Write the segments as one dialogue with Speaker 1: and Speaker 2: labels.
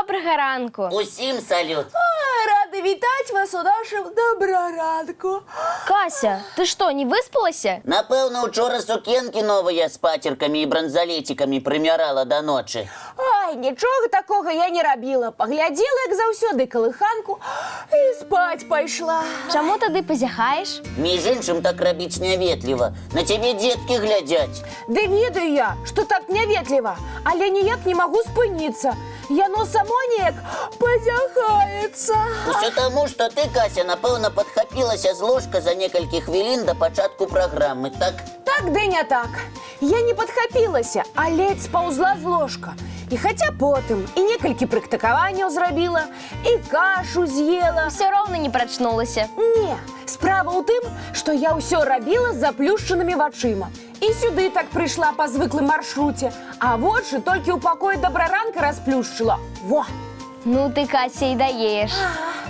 Speaker 1: Доброго ранку.
Speaker 2: Усім салют.
Speaker 3: Рада вітати вас у нашому доброранку.
Speaker 1: Кася, ты что, не выспалася?
Speaker 2: Напевно, вчора сукенки нові з патерками і бронзалетиками примірала до ночі.
Speaker 3: Ай, нічого такого я не робила. Погляділа, як завсёди, колиханку і спать пішла.
Speaker 1: Чому тоді позяхаєш?
Speaker 2: Між іншим, так робити неветливо. На тебе дітки глядять.
Speaker 3: Да ведаю я, що так неветливо, але ніяк не можу спинитися. Яно само ніяк позяхається.
Speaker 2: Усе тому, що ти, Кася, напевно, підхопилася з ложка за кілька хвилин до початку програми, так?
Speaker 3: Так, да не так. Я не підхопилася, а ледь сповзла з ложка. І хоча потім і некалькі практикувань зробила, і кашу з'їла.
Speaker 1: Все равно не прочнулася.
Speaker 3: Ні, справа у тим, що я все робила з заплющеними очима. І сюди так прийшла по звиклому маршруті, а очі тільки у покої доброранка розплющила. Во!
Speaker 1: Ну ти, Кася, і даєш.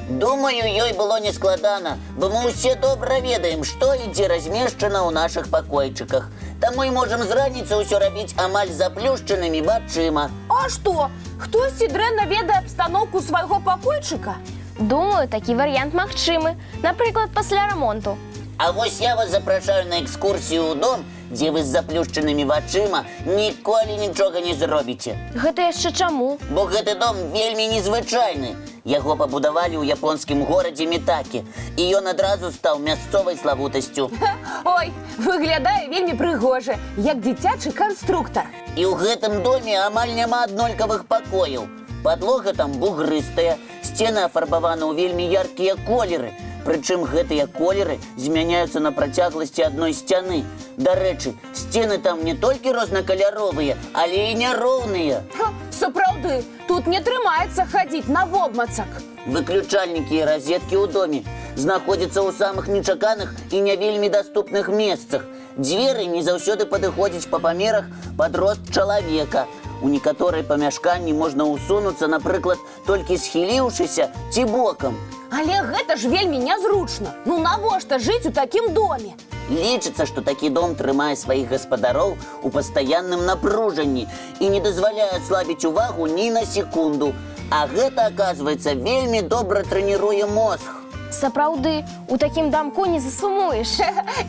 Speaker 2: Думаю, їй було не складано, бо ми усі добре ведаємо, що і де розміщено у наших покойчиках. Тому й можемо з раниці усе робити амаль заплющеними очима.
Speaker 3: А що? Хтось дренно ведає обстановку свого покойчика?
Speaker 1: Думаю, такий варіант магчимий. Наприклад, після ремонту.
Speaker 2: А ось я вас запрошую на екскурсію у дом, де ви з заплющеними очима ніколи нічого не зробите.
Speaker 1: Гэта яшчэ чаму?
Speaker 2: Бо гэты дом вельмі незвычайны. Яго пабудавалі ў японскім горадзе Мітакі, і ён адразу стаў мясцовай славутасцю.
Speaker 3: Ой, виглядає вельмі пригоже, як дзіцячий конструктор.
Speaker 2: І ў гэтым доме амаль няма аднолькавых пакояў. Падлога там бугрыстая, сцены афарбаваны ў вельмі яркія колеры. Прычым гэтыя колеры змяняюцца на працягласці адной сцяны. Дарэчы, сцены там не толькі рознакаляровыя, але і няроўныя.
Speaker 3: Ха, сапраўды, тут не трымаецца хадзіць на вобмацак.
Speaker 2: Выключальнікі і розеткі ў доме знаходзяцца ў самых нечаканых і не вельмі даступных месцах. Дзверы не заўсёды падыходзяць па памерах пад рост чалавека. У некаторыя памяшканні можна ўсунуцца, напрыклад, толькі схіліўшыся ці бокам.
Speaker 3: Але гэта ж вельмі нязручна. Ну навошта жыць у такім доме?
Speaker 2: Лічыцца, што такі дом трымае сваіх гаспадароў у пастаянным напружанні і не дазваляе аслабіць увагу ні на секунду. А гэта, аказваецца, вельмі добра трэніруе мозг.
Speaker 1: Сапраўды, у такім дамку не засумуеш.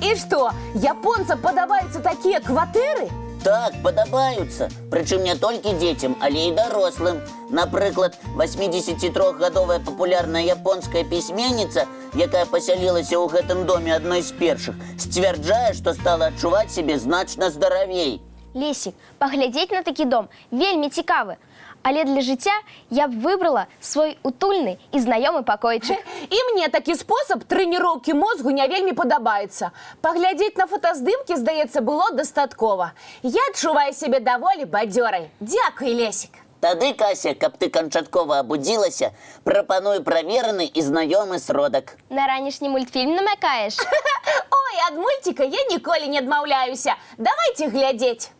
Speaker 3: І што, японцам падабаюцца такія кватэры?
Speaker 2: Так, падабаюцца. Прычым не толькі дзецям, але і дарослым. Напрыклад, 83-гадовая папулярная японская пісьменніца, якая пасялілася ў гэтым доме адной з першых, сцвярджае, што стала адчуваць сябе значна здаравей.
Speaker 1: Лесік, паглядзець на такі дом вельмі цікавы. Але для жыцця я б выбрала свой утульны і знаёмы пакойчык.
Speaker 3: І мне такі спосаб трэніроўкі мозгу не вельмі падабаецца. Паглядзець на фотаздымкі, здаецца, было дастаткова. Я адчуваю сябе даволі бадзёрай. Дзякуй, Лесік.
Speaker 2: Тады, Кася, каб ты канчаткова абудзілася, прапаную правераны і знаёмы сродак.
Speaker 1: На ранішні мультфільм намякаеш?
Speaker 3: Ой, ад мульціка я ніколі не адмаўляюся. Давайце глядзець.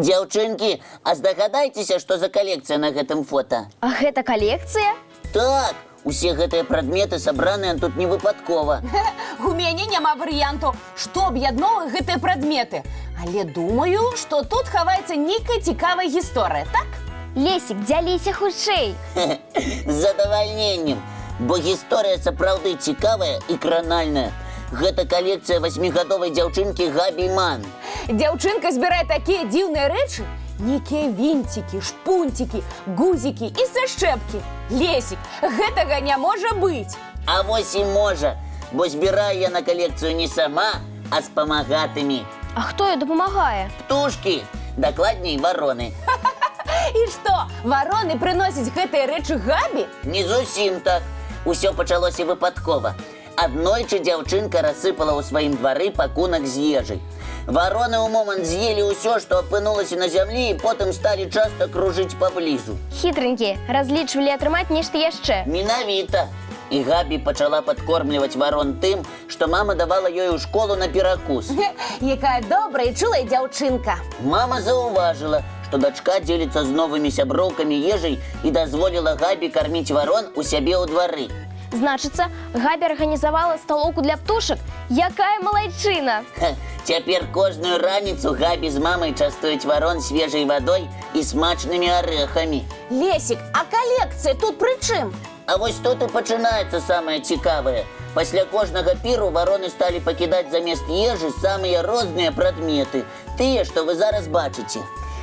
Speaker 2: Дзяўчынкі, а здагадайцеся, што за калекцыя на гэтым фота?
Speaker 1: А гэта калекцыя?
Speaker 2: Так, усе гэтыя прадметы сабраныя тут не выпадкова.
Speaker 3: У мяне няма варыянту, што аб'ядноўвае гэтыя прадметы. Але думаю, што тут хаваецца нейкая цікавая гісторыя, так?
Speaker 1: Лесік, дзяліся хутчэй.
Speaker 2: З задавальненнем, бо гісторыя сапраўды цікавая і кранальная. Гэта калекцыя 8-гадовай дзяўчынкі Габі Ман.
Speaker 3: Дзяўчынка збірае такія дзіўныя рэчы. Нейкія вінцікі, шпунцікі, гузікі і сашчэпкі. Лесік, гэтага не можа быць.
Speaker 2: А вось і можа, бо збіраю я на калекцыю не сама, а з памагатымі.
Speaker 1: А хто ёй дапамагае?
Speaker 2: Птушкі, дакладней вароны.
Speaker 3: І што, вароны прыносяць гэтыя рэчы Габі?
Speaker 2: Не зусім так. Усё пачалося выпадкова. Аднойчы дзяўчынка рассыпала ў сваім двары пакунак з ежай. Вароны ў момант з'елі ўсё, што апынулася на зямлі, і потым сталі часта кружыць паблізу.
Speaker 1: Хітренькі, разлічвалі атрымаць нешта яшчэ.
Speaker 2: Менавіта. І Габі пачала падкормліваць варон тым, што мама давала ёй у школу на перакус.
Speaker 3: Якая добрая і чулая дзяўчынка.
Speaker 2: Мама заўважыла, што дачка дзеліцца з новымі сяброўкамі ежай і дазволіла Габі карміць варон у сябе ў двары.
Speaker 1: Значыцца, Габі арганізавала сталоўку для птушак? Якая малайчына!
Speaker 2: Цяпер кожную раніцу Габі з мамай частуюць варон свежай вадой і смачнымі арэхамі.
Speaker 3: Лесик, а коллекция тут при чым?
Speaker 2: А вось тут і пачынаецца самае цікавае. Пасля кожнага піру вароны сталі пакідаць замест ежы самыя розныя прадметы. Тыя, што вы зараз бачыце.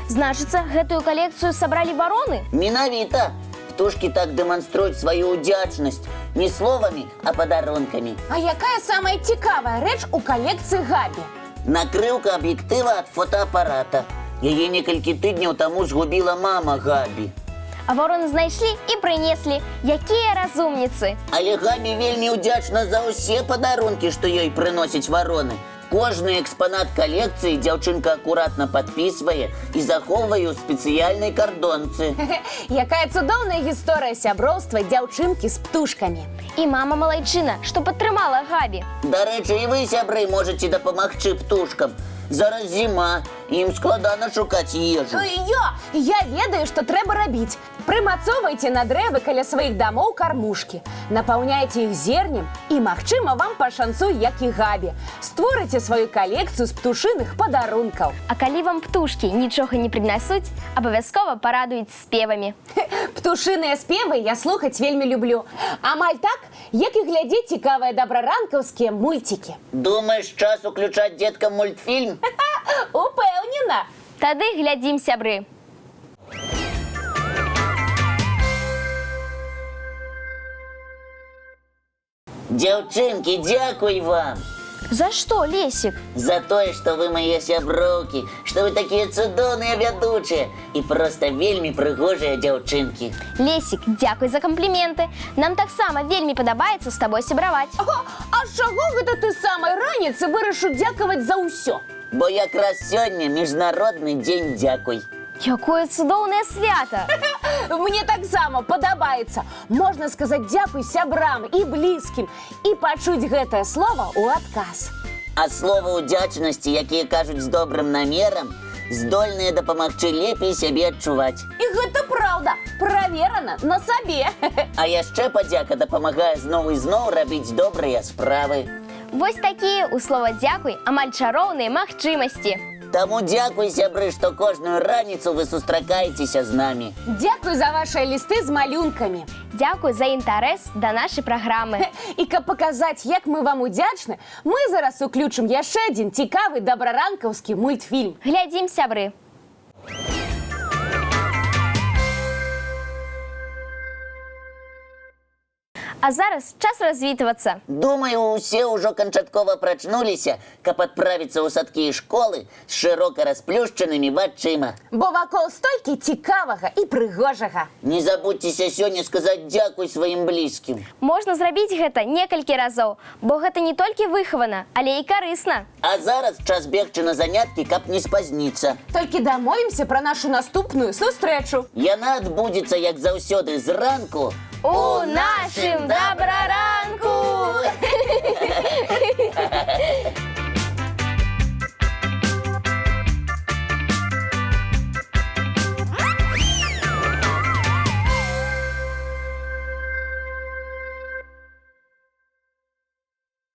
Speaker 1: Значыцца, гэтую калекцыю сабралі вароны?
Speaker 2: Менавіта. Птушкі так дэманструюць сваю ўдзячнасць. Не словамі, а падарункамі.
Speaker 3: А якая самая цікавая рэч у колекцыі Габі?
Speaker 2: Накрыўка аб'ектыва ад фотоапарата. Яе некалькі тыдняў таму згубіла мама Габі.
Speaker 1: А вароны знайшлі і прынеслі. Якія разумніцы!
Speaker 2: Але Габі вельмі ўдзячна за ўсе падарункі, што ёй прыносяць вароны. Кожны экспанат калекцыі дзяўчынка акуратна падпісвае і захоўвае ў спецыяльнай кардонцы.
Speaker 3: Якая цудоўная гісторыя сяброўства дзяўчынкі з птушкамі.
Speaker 1: І мама малайчына, што падтрымала Габі.
Speaker 2: Дарэчы, і вы, сябры, можаце дапамагчы птушкам. Зараз зіма, ім складана шукаць ежу.
Speaker 3: Я ведаю, што трэба рабіць. Прымацоўвайце на дрэвы каля сваіх дамоў кармушкі. Напаўняйце іх зернем і, магчыма, вам пашанцуе, як і Габі. Створыце сваю калекцыю з птушыных падарункаў.
Speaker 1: А калі вам птушкі нічога не прынясуць, абавязкова парадуюць спевамі.
Speaker 3: Птушыныя спевы я слухаць вельмі люблю. Амаль так, як і глядзець цікавыя дабраранкаўскія мульцікі.
Speaker 2: Думаеш, час уключаць дзеткам мультфільм?
Speaker 3: Упэўнена!
Speaker 1: Тады глядзім, сябры.
Speaker 2: Дзяўчынкі, дзякуй вам!
Speaker 1: За што, Лесік?
Speaker 2: За тое, што вы мае сяброўкі, што вы такія цудоўныя вядучыя і проста вельмі прыгожыя дзяўчынкі.
Speaker 1: Лесік, дзякуй за кампліменты. Нам таксама вельмі падабаецца з табой сябраваць.
Speaker 3: А з чаго гэта ты самай раніцы вырашыў дзякаваць за ўсё?
Speaker 2: Бо якраз сёння міжнародны дзень дзякуй.
Speaker 1: Якое цудоўнае свята!
Speaker 3: Мне таксама падабаецца. Можна сказаць дзякуй сябрам і блізкім і пачуць гэтае слова ў адказ.
Speaker 2: А словы ўдзячнасці, якія кажуць з добрым намерам, здольныя дапамагчы лепей сябе адчуваць.
Speaker 3: І гэта праўда, праверана на сабе.
Speaker 2: А яшчэ падзяка дапамагае зноў і зноў рабіць добрыя справы.
Speaker 1: Вось такія ў слова «дзякуй» амаль чароўныя магчымасці.
Speaker 2: Таму дзякуй, сябры, што кожную раніцу вы сустракаецеся з намі.
Speaker 3: Дзякуй за вашыя лісты з малюнкамі.
Speaker 1: Дзякуй за інтарэс да нашай праграмы.
Speaker 3: І каб паказаць, як мы вам удзячны, мы зараз уключым яшчэ адзін цікавы дабраранкаўскі мультфільм.
Speaker 1: Глядзім, сябры. А зараз час развітвацца.
Speaker 2: Думаю, усе ўжо канчаткова прачнуліся, каб адправіцца ў садкі і школы з шырока расплюшчанымі вачыма.
Speaker 3: Бо вакол столькі цікавага і прыгожага.
Speaker 2: Не забудзьцеся сёння сказаць дзякуй сваім блізкім.
Speaker 1: Можна зрабіць гэта некалькі разоў, бо гэта не толькі выхавана, але і карысна.
Speaker 2: А зараз час бегчы на заняткі, каб не спазніцца.
Speaker 3: Толькі дамовімся пра нашу наступную сустрэчу.
Speaker 2: Яна адбудзецца, як заўсёды, зранку
Speaker 1: У нашым дабраранку!